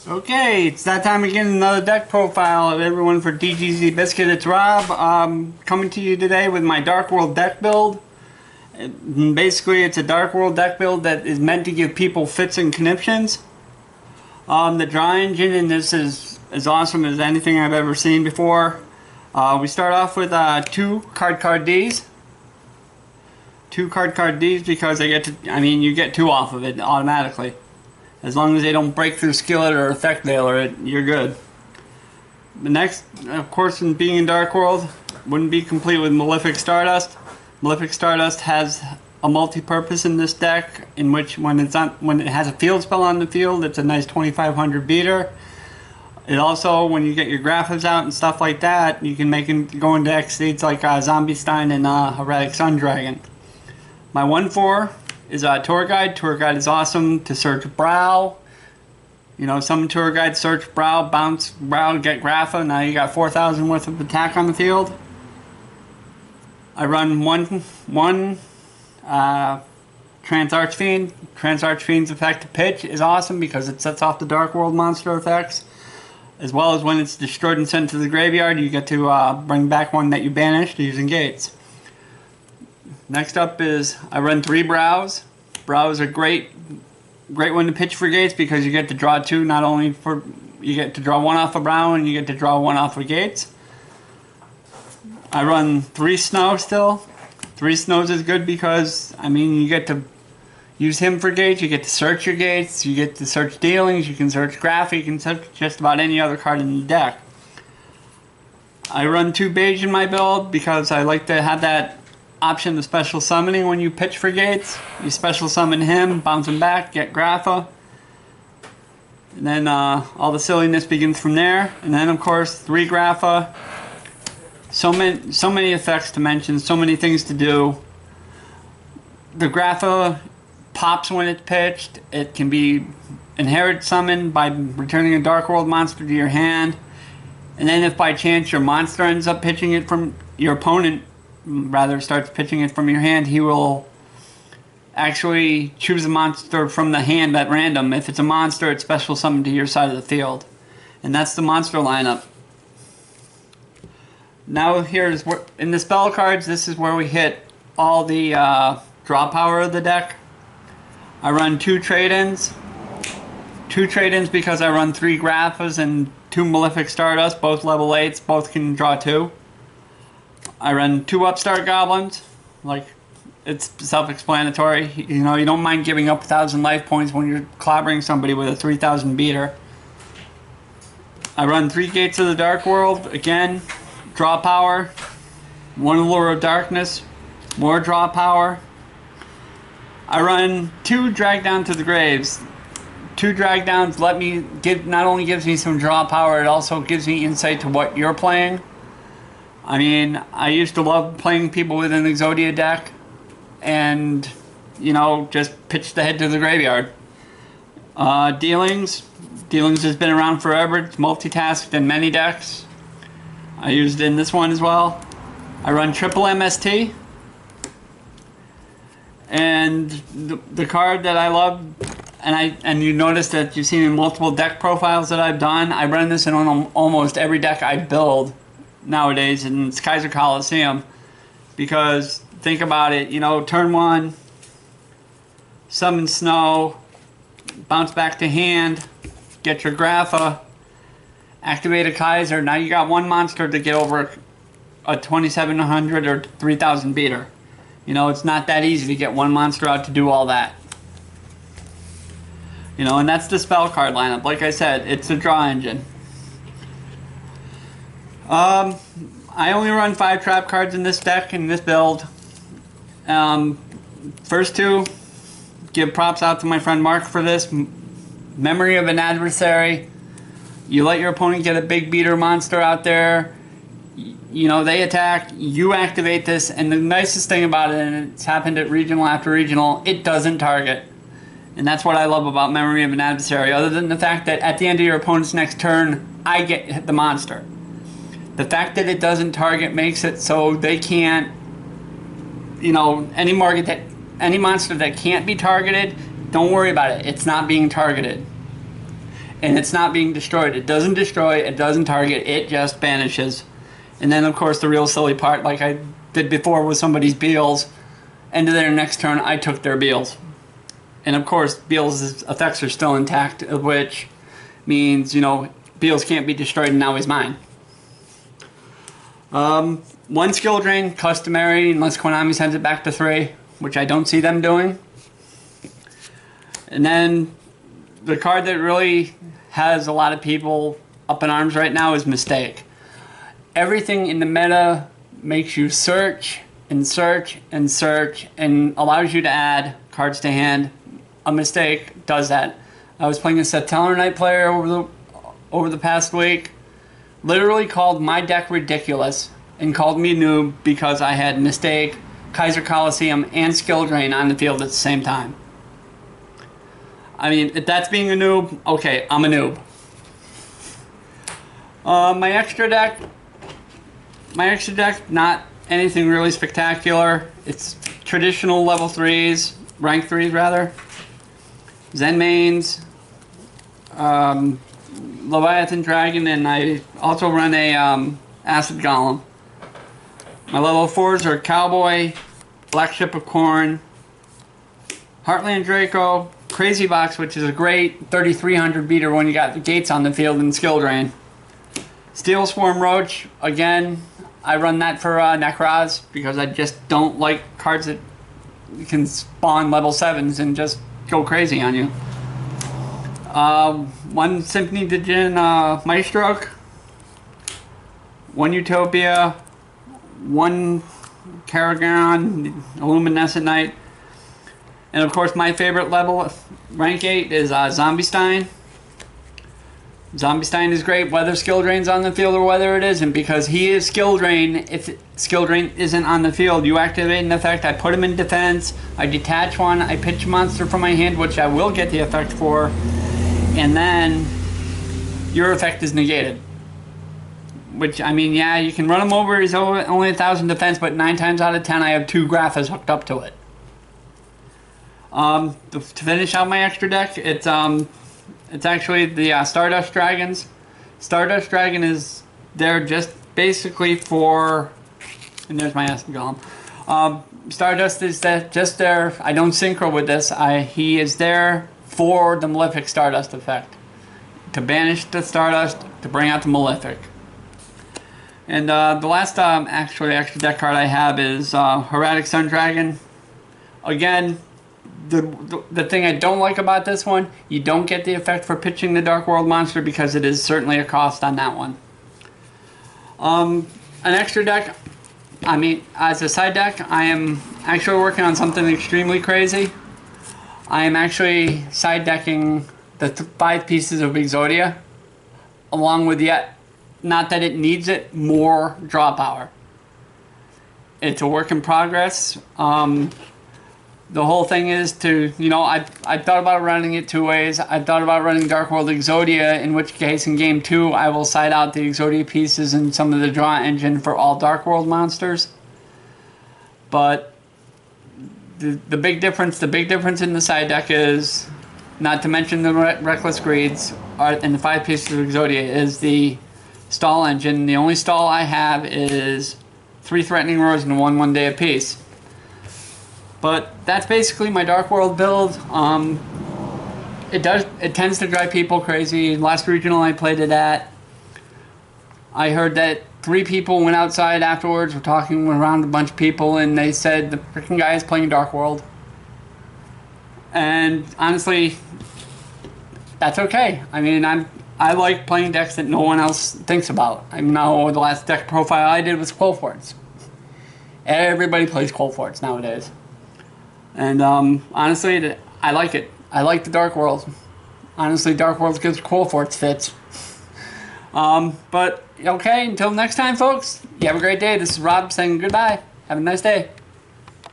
Okay, it's that time again, another deck profile of everyone for DGZ Biscuit. It's Rob, coming to you today with my Dark World deck build. Basically, it's a Dark World deck build that is meant to give people fits and conniptions. The draw engine in this is as awesome as anything I've ever seen before. We start off with two card Ds. Two card Ds because you get two off of it automatically. As long as they don't break through Skillet or Effect Veiler, you're good. The next, of course, in being in Dark World, wouldn't be complete with Malefic Stardust. Malefic Stardust has a multi-purpose in this deck, in which when it has a field spell on the field, it's a nice 2500 beater. It also, when you get your graphics out and stuff like that, you can make it go into X states like Zombie Stein and Heretic Sun Dragon. My 1/4 is a Tour Guide. Tour Guide is awesome to search Brow. You know, some Tour Guides search Brow, bounce Brow, get Grapha. Now you got 4,000 worth of attack on the field. I run one Trance Archfiend. Trance Archfiend's effect to pitch is awesome because it sets off the Dark World monster effects. As well as when it's destroyed and sent to the graveyard, you get to bring back one that you banished using gates. Next up is I run 3 Brows. Brows are great one to pitch for gates because you get to draw 2. Not only you get to draw 1 off a Brow and you get to draw 1 off of gates. I run 3 Snow still. 3 Snows is good because you get to use him for gates. You get to search your gates. You get to search dealings. You can search Graphic. You can search just about any other card in the deck. I run 2 Beige in my build because I like to have that option of special summoning. When you pitch for gates, you special summon him, bounce him back, get Grapha, and then all the silliness begins from there. And then of course 3 Grapha. So many effects to mention, so many things to do. The Grapha pops when it's pitched. It can be inherit summoned by returning a Dark World monster to your hand, and then if by chance your monster ends up pitching it from your opponent, rather starts pitching it from your hand, he will actually choose a monster from the hand at random. If it's a monster, it's special summoned to your side of the field. And that's the monster lineup. Now here's where, in the spell cards, this is where we hit all the draw power of the deck. I run 2 trade-ins. 2 trade-ins because I run 3 Graphas and 2 Malefic Stardust, both level 8s, both can draw 2. I run 2 Upstart Goblins, like it's self-explanatory. You know, you don't mind giving up 1,000 life points when you're clobbering somebody with a 3,000 beater. I run 3 Gates of the Dark World, again, draw power. 1 Allure of Darkness, more draw power. I run 2 Drag Down to the Graves. 2 Drag Downs not only gives me some draw power, it also gives me insight to what you're playing. I used to love playing people with an Exodia deck and, just pitch the head to the graveyard. Dealings. Dealings has been around forever. It's multitasked in many decks. I used it in this one as well. I run triple MST. And the card that I love, and you notice that you've seen in multiple deck profiles that I've done, I run this in almost every deck I build nowadays, and it's Kaiser Coliseum. Because think about it, turn 1, summon Snow, bounce back to hand, get your Grapha, activate a Kaiser. Now you got 1 monster to get over a 2,700 or 3,000 beater. It's not that easy to get 1 monster out to do all that. And that's the spell card lineup. Like I said, it's a draw engine. I only run 5 trap cards in this deck, in this build. First 2, give props out to my friend Mark for this. Memory of an Adversary. You let your opponent get a big beater monster out there. They attack, you activate this, and the nicest thing about it, and it's happened at regional after regional, it doesn't target. And that's what I love about Memory of an Adversary, other than the fact that at the end of your opponent's next turn, I get the monster. The fact that it doesn't target makes it so they can't, any monster that can't be targeted, don't worry about it. It's not being targeted. and it's not being destroyed. It doesn't destroy, it doesn't target, it just banishes. And then of course the real silly part, like I did before with somebody's Beals, end of their next turn I took their Beals. And of course Beals' effects are still intact, which means, you know, Beals can't be destroyed and now he's mine. One skill drain, customary, unless Konami sends it back to 3, which I don't see them doing. And then the card that really has a lot of people up in arms right now is Mistake. Everything in the meta makes you search and search and search and allows you to add cards to hand. A Mistake does that. I was playing a Satellar Knight player over the past week. Literally called my deck ridiculous and called me a noob because I had Mistake, Kaiser Coliseum, and Skill Drain on the field at the same time. I mean, if that's being a noob, okay, I'm a noob. My extra deck, not anything really spectacular. It's traditional level 3s, rank 3s rather. Zen Mains, Leviathan Dragon, and I also run a Acid Golem. My level 4s are Cowboy, Black Ship of Corn, Heartland Draco, Krazy Box, which is a great 3300 beater when you got the gates on the field and Skill Drain. EvilSwarm Roach, again, I run that for Necroz because I just don't like cards that can spawn level 7s and just go crazy on you. One Symphony Djinn Maestro, one Utopia, one Karagon, Luminescent Knight, and of course my favorite level, rank 8, is Zombiestein. Zombiestein is great whether Skill Drain's on the field or whether it isn't, because he is Skill Drain. If Skill Drain isn't on the field, you activate an effect, I put him in defense, I detach one, I pitch a monster from my hand, which I will get the effect for, and then your effect is negated. Which, I mean, yeah, you can run him over, he's only 1,000 defense, but 9 times out of 10 I have 2 Graphas hooked up to it. To finish out my extra deck, it's actually the Stardust Dragons. Stardust Dragon is there just basically for, and there's my Acid Golem. Stardust is just there, I don't synchro with this, he is there for the Malefic Stardust effect. To banish the Stardust, to bring out the Malefic. And the last actually extra deck card I have is Heretic Sun Dragon. Again, the thing I don't like about this one, you don't get the effect for pitching the Dark World monster because it is certainly a cost on that one. An extra deck, I mean, as a side deck, I am actually working on something extremely crazy. I am actually side decking the 5 pieces of Exodia, along with yet, not that it needs it, more draw power. It's a work in progress. The whole thing is to, you know, I thought about running it 2 ways. I thought about running Dark World Exodia, in which case in game 2 I will side out the Exodia pieces and some of the draw engine for all Dark World monsters. But the big difference in the side deck is, not to mention the Reckless Greeds and the 5 pieces of Exodia, is the stall engine. The only stall I have is 3 Threatening Roars and 1 day apiece. But that's basically my Dark World build. It tends to drive people crazy. Last regional I played it at, I heard that 3 people went outside afterwards, were talking around a bunch of people, and they said the freaking guy is playing Dark World. And honestly, that's okay. I mean, I like playing decks that no one else thinks about. I know the last deck profile I did was Cold Forts. Everybody plays Cold Forts nowadays. And honestly, I like it. I like the Dark World. Honestly, Dark World gives Cold Forts fits. But, okay, until next time, folks, you have a great day. This is Rob saying goodbye. Have a nice day.